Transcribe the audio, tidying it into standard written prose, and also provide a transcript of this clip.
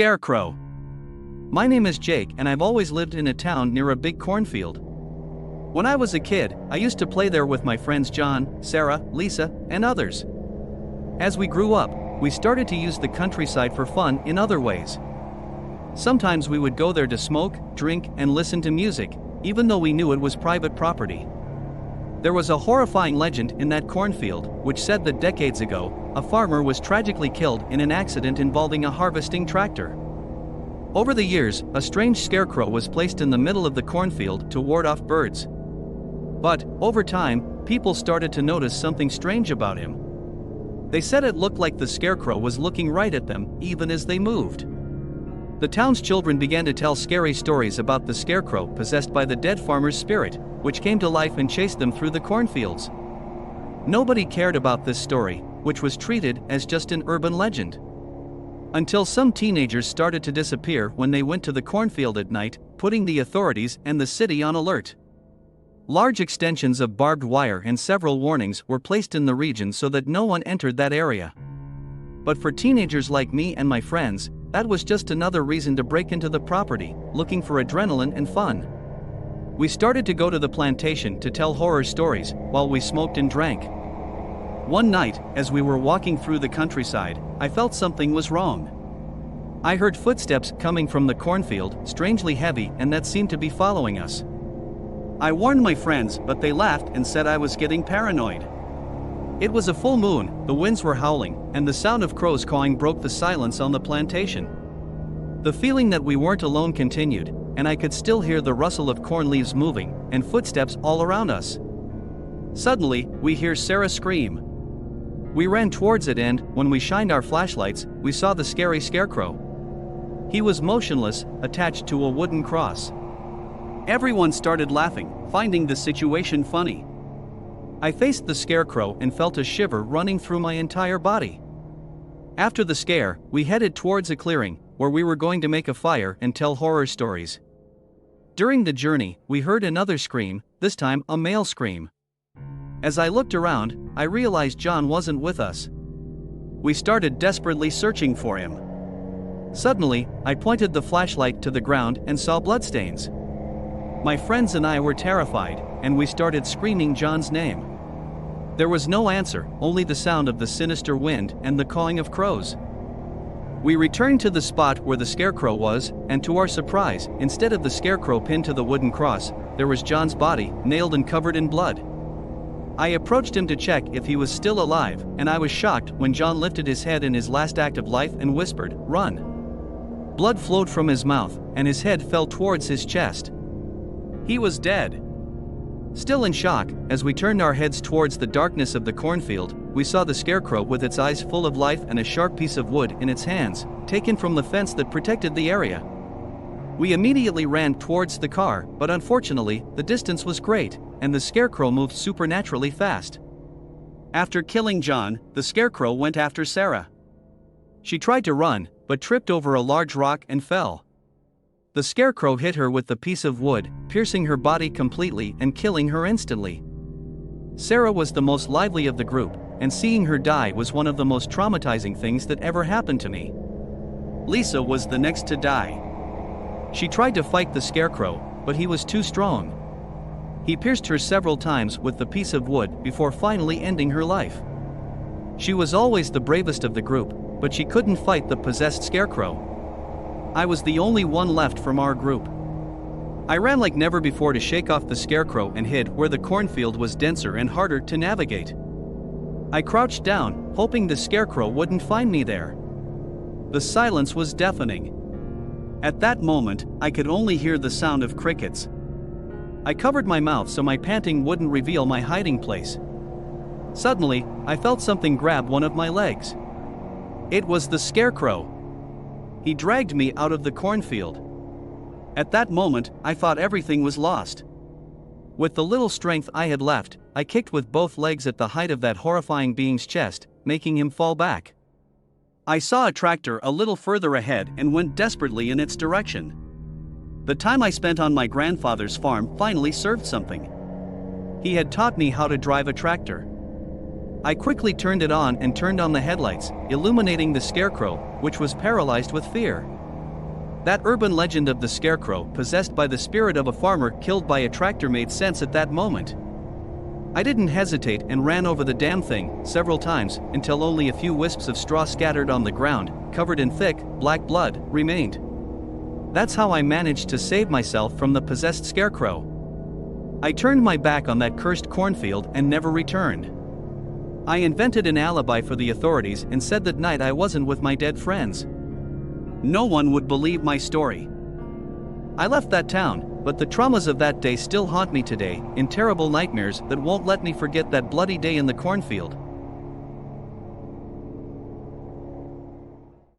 Scarecrow. My name is Jake and I've always lived in a town near a big cornfield. When I was a kid, I used to play there with my friends John, Sarah, Lisa, and others. As we grew up, we started to use the countryside for fun in other ways. Sometimes we would go there to smoke, drink, and listen to music, even though we knew it was private property. There was a horrifying legend in that cornfield, which said that decades ago, a farmer was tragically killed in an accident involving a harvesting tractor. Over the years, a strange scarecrow was placed in the middle of the cornfield to ward off birds. But, over time, people started to notice something strange about him. They said it looked like the scarecrow was looking right at them, even as they moved. The town's children began to tell scary stories about the scarecrow possessed by the dead farmer's spirit, which came to life and chased them through the cornfields. Nobody cared about this story, which was treated as just an urban legend. Until some teenagers started to disappear when they went to the cornfield at night, putting the authorities and the city on alert. Large extensions of barbed wire and several warnings were placed in the region so that no one entered that area. But for teenagers like me and my friends, that was just another reason to break into the property, looking for adrenaline and fun. We started to go to the plantation to tell horror stories while we smoked and drank. One night, as we were walking through the countryside, I felt something was wrong. I heard footsteps coming from the cornfield, strangely heavy, and that seemed to be following us. I warned my friends, but they laughed and said I was getting paranoid. It was a full moon, the winds were howling, and the sound of crows cawing broke the silence on the plantation. The feeling that we weren't alone continued, and I could still hear the rustle of corn leaves moving, and footsteps all around us. Suddenly, we hear Sarah scream. We ran towards it and, when we shined our flashlights, we saw the scary scarecrow. He was motionless, attached to a wooden cross. Everyone started laughing, finding the situation funny. I faced the scarecrow and felt a shiver running through my entire body. After the scare, we headed towards a clearing, where we were going to make a fire and tell horror stories. During the journey, we heard another scream, this time a male scream. As I looked around, I realized John wasn't with us. We started desperately searching for him. Suddenly, I pointed the flashlight to the ground and saw bloodstains. My friends and I were terrified, and we started screaming John's name. There was no answer, only the sound of the sinister wind and the cawing of crows. We returned to the spot where the scarecrow was, and to our surprise, instead of the scarecrow pinned to the wooden cross, there was John's body, nailed and covered in blood. I approached him to check if he was still alive, and I was shocked when John lifted his head in his last act of life and whispered, "Run." Blood flowed from his mouth, and his head fell towards his chest. He was dead. Still in shock, as we turned our heads towards the darkness of the cornfield, we saw the scarecrow with its eyes full of life and a sharp piece of wood in its hands, taken from the fence that protected the area. We immediately ran towards the car, but unfortunately, the distance was great, and the scarecrow moved supernaturally fast. After killing John, the scarecrow went after Sarah. She tried to run, but tripped over a large rock and fell. The scarecrow hit her with the piece of wood, piercing her body completely and killing her instantly. Sarah was the most lively of the group, and seeing her die was one of the most traumatizing things that ever happened to me. Lisa was the next to die. She tried to fight the scarecrow, but he was too strong. He pierced her several times with the piece of wood before finally ending her life. She was always the bravest of the group, but she couldn't fight the possessed scarecrow. I was the only one left from our group. I ran like never before to shake off the scarecrow and hid where the cornfield was denser and harder to navigate. I crouched down, hoping the scarecrow wouldn't find me there. The silence was deafening. At that moment, I could only hear the sound of crickets. I covered my mouth so my panting wouldn't reveal my hiding place. Suddenly, I felt something grab one of my legs. It was the scarecrow. He dragged me out of the cornfield. At that moment, I thought everything was lost. With the little strength I had left, I kicked with both legs at the height of that horrifying being's chest, making him fall back. I saw a tractor a little further ahead and went desperately in its direction. The time I spent on my grandfather's farm finally served something. He had taught me how to drive a tractor. I quickly turned it on and turned on the headlights, illuminating the scarecrow, which was paralyzed with fear. That urban legend of the Scarecrow possessed by the spirit of a farmer killed by a tractor made sense at that moment. I didn't hesitate and ran over the damn thing several times until only a few wisps of straw scattered on the ground, covered in thick, black blood, remained. That's how I managed to save myself from the possessed Scarecrow. I turned my back on that cursed cornfield and never returned. I invented an alibi for the authorities and said that night I wasn't with my dead friends. No one would believe my story. I left that town, but the traumas of that day still haunt me today, in terrible nightmares that won't let me forget that bloody day in the cornfield.